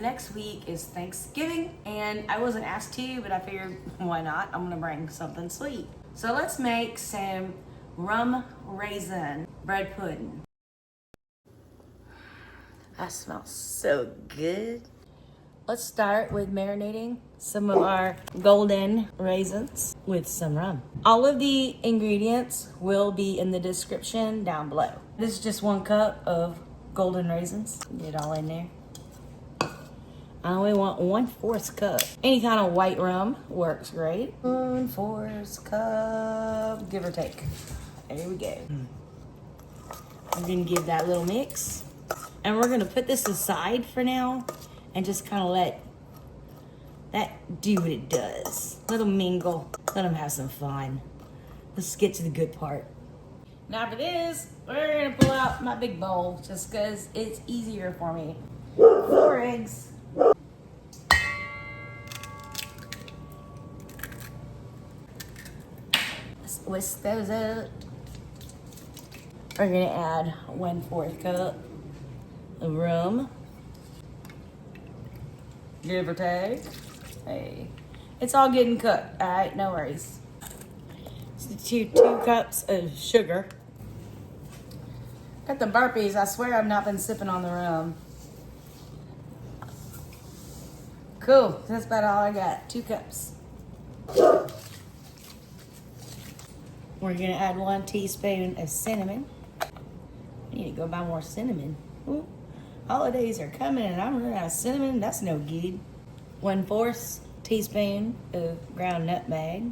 next week is Thanksgiving, and I wasn't asked to, but I figured why not? I'm gonna bring something sweet. So let's make some rum raisin bread pudding. That smells so good. Let's start with marinating some of our golden raisins with some rum. All of the ingredients will be in the description down below. This is just 1 cup of golden raisins. Get it all in there. I only want 1/4 cup. Any kind of white rum works great. 1/4 cup, give or take. There we go. I'm gonna give that a little mix. And we're gonna put this aside for now and just kind of let that do what it does. Let them mingle, let them have some fun. Let's get to the good part. Now for this, we're gonna pull out my big bowl just because it's easier for me. 4 eggs. Let's whisk those up. We're gonna add 1/4 cup of rum. Give or take. Hey, it's all getting cooked, all right? No worries. So 2 cups of sugar. Got the burpees. I swear I've not been sipping on the rum. Cool, that's about all I got. 2 cups. We're gonna add 1 teaspoon of cinnamon. I need to go buy more cinnamon. Ooh. Holidays are coming and I'm running out of cinnamon. That's no good. 1/4 teaspoon of ground nutmeg.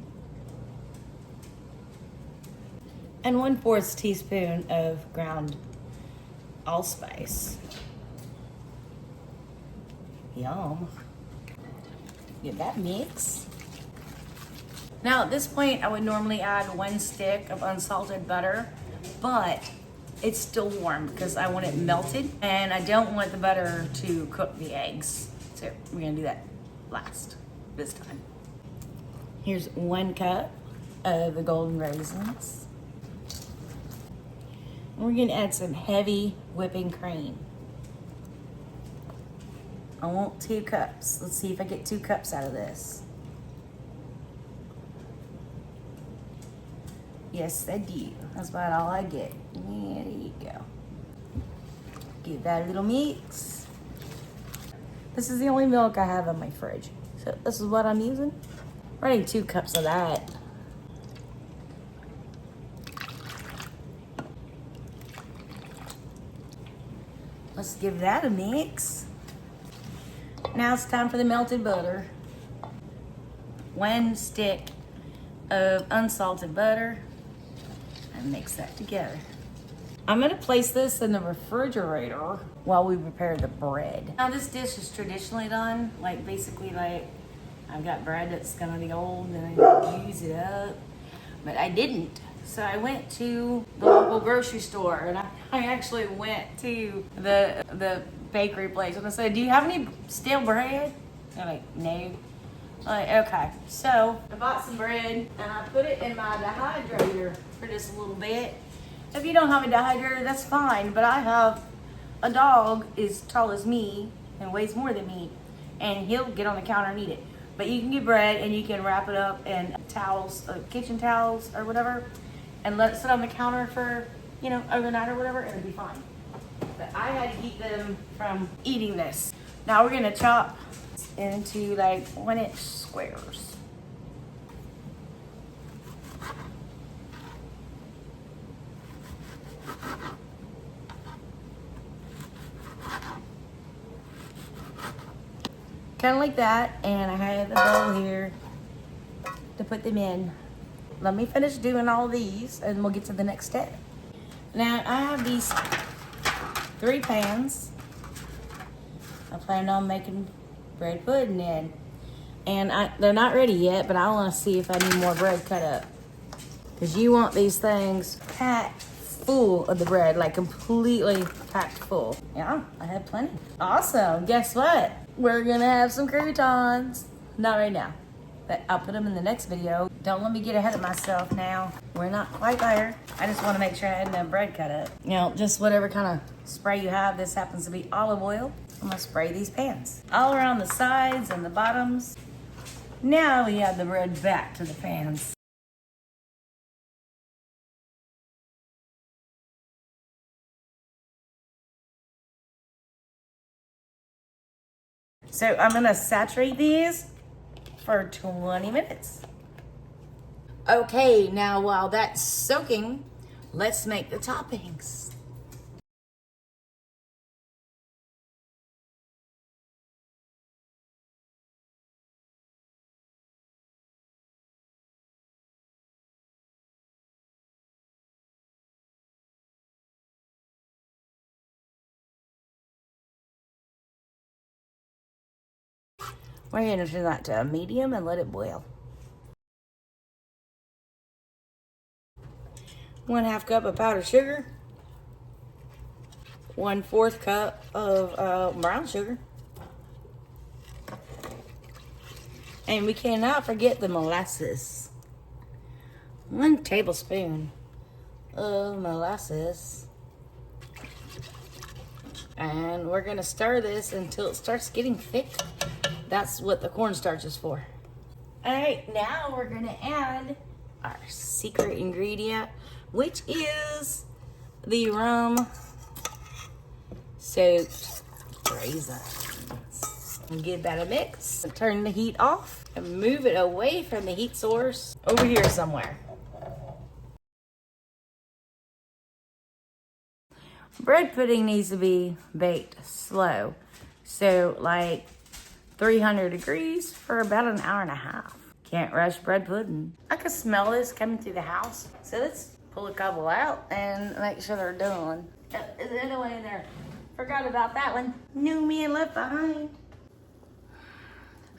And 1/4 teaspoon of ground allspice. Yum. Get that mix. Now at this point, I would normally add 1 stick of unsalted butter, but it's still warm because I want it melted and I don't want the butter to cook the eggs. So we're gonna do that last this time. Here's 1 cup of the golden raisins. We're gonna add some heavy whipping cream. I want 2 cups. Let's see if I get 2 cups out of this. Yes, I do. That's about all I get. Yeah, there you go. Give that a little mix. This is the only milk I have in my fridge. So this is what I'm using. Running 2 cups of that. Let's give that a mix. Now it's time for the melted butter. 1 stick of unsalted butter. And mix that together. I'm gonna place this in the refrigerator while we prepare the bread. Now this dish is traditionally done, like basically like I've got bread that's gonna be old and I use it up, but I didn't. So I went to the local grocery store and I actually went to the bakery place and I said, do you have any stale bread? They're like, no. Like, okay, so I bought some bread and I put it in my dehydrator for just a little bit. If you don't have a dehydrator, that's fine, but I have a dog as tall as me and weighs more than me, and he'll get on the counter and eat it. But you can get bread and you can wrap it up in towels, kitchen towels or whatever, and let it sit on the counter for, you know, overnight or whatever, and it'll be fine. But I had to keep them from eating this. Now we're gonna chop into like 1-inch squares. Kind of like that, and I have the bowl here to put them in. Let me finish doing all these and we'll get to the next step. Now I have these 3 pans I plan on making bread pudding in. And they're not ready yet, but I want to see if I need more bread cut up. Because you want these things packed full of the bread, like completely packed full. Yeah, I have plenty. Awesome, guess what? We're gonna have some croutons. Not right now. but I'll put them in the next video. Don't let me get ahead of myself now. We're not quite there. I just want to make sure I had enough bread cut up. You know, just whatever kind of spray you have. This happens to be olive oil. I'm gonna spray these pans all around the sides and the bottoms. Now we add the bread back to the pans. So I'm gonna saturate these for 20 minutes. Okay, now while that's soaking, let's make the toppings. We're gonna turn that to a medium and let it boil. 1/2 cup of powdered sugar. 1/4 cup of brown sugar. And we cannot forget the molasses. 1 tablespoon of molasses. And we're gonna stir this until it starts getting thick. That's what the cornstarch is for. All right, now we're gonna add our secret ingredient, which is the rum soaked raisins. And give that a mix. Turn the heat off and move it away from the heat source over here somewhere. Bread pudding needs to be baked slow. So like 300 degrees for about an hour and a half. Can't rush bread pudding. I can smell this coming through the house. So let's pull a couple out and make sure they're done. Is there another one in there? Forgot about that one. New man left behind.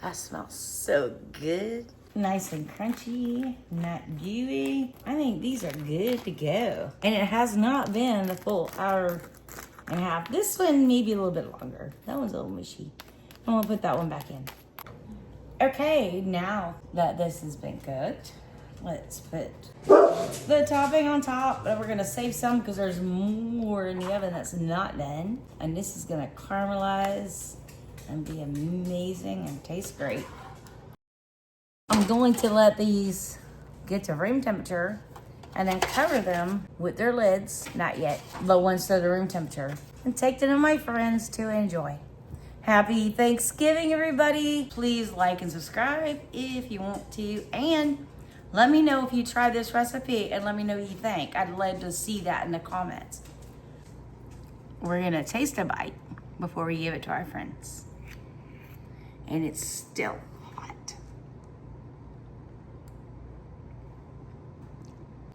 That smells so good. Nice and crunchy, not gooey. I think these are good to go. And it has not been a full hour and a half. This one maybe a little bit longer. That one's a little mushy. I'm gonna put that one back in. Okay, now that this has been cooked, let's put the topping on top. But we're gonna save some because there's more in the oven that's not done. And this is gonna caramelize and be amazing and taste great. I'm going to let these get to room temperature and then cover them with their lids, not yet, but once they're to room temperature, and take them to my friends to enjoy. Happy Thanksgiving, everybody. Please like and subscribe if you want to. And let me know if you try this recipe and let me know what you think. I'd love to see that in the comments. We're gonna taste a bite before we give it to our friends. And it's still hot.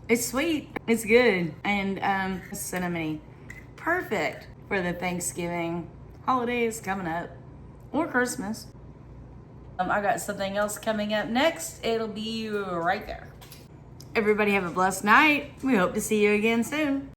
It's sweet, it's good, and cinnamony. Perfect for the Thanksgiving holidays coming up, or Christmas. I got something else coming up next. It'll be right there. Everybody have a blessed night. We hope to see you again soon.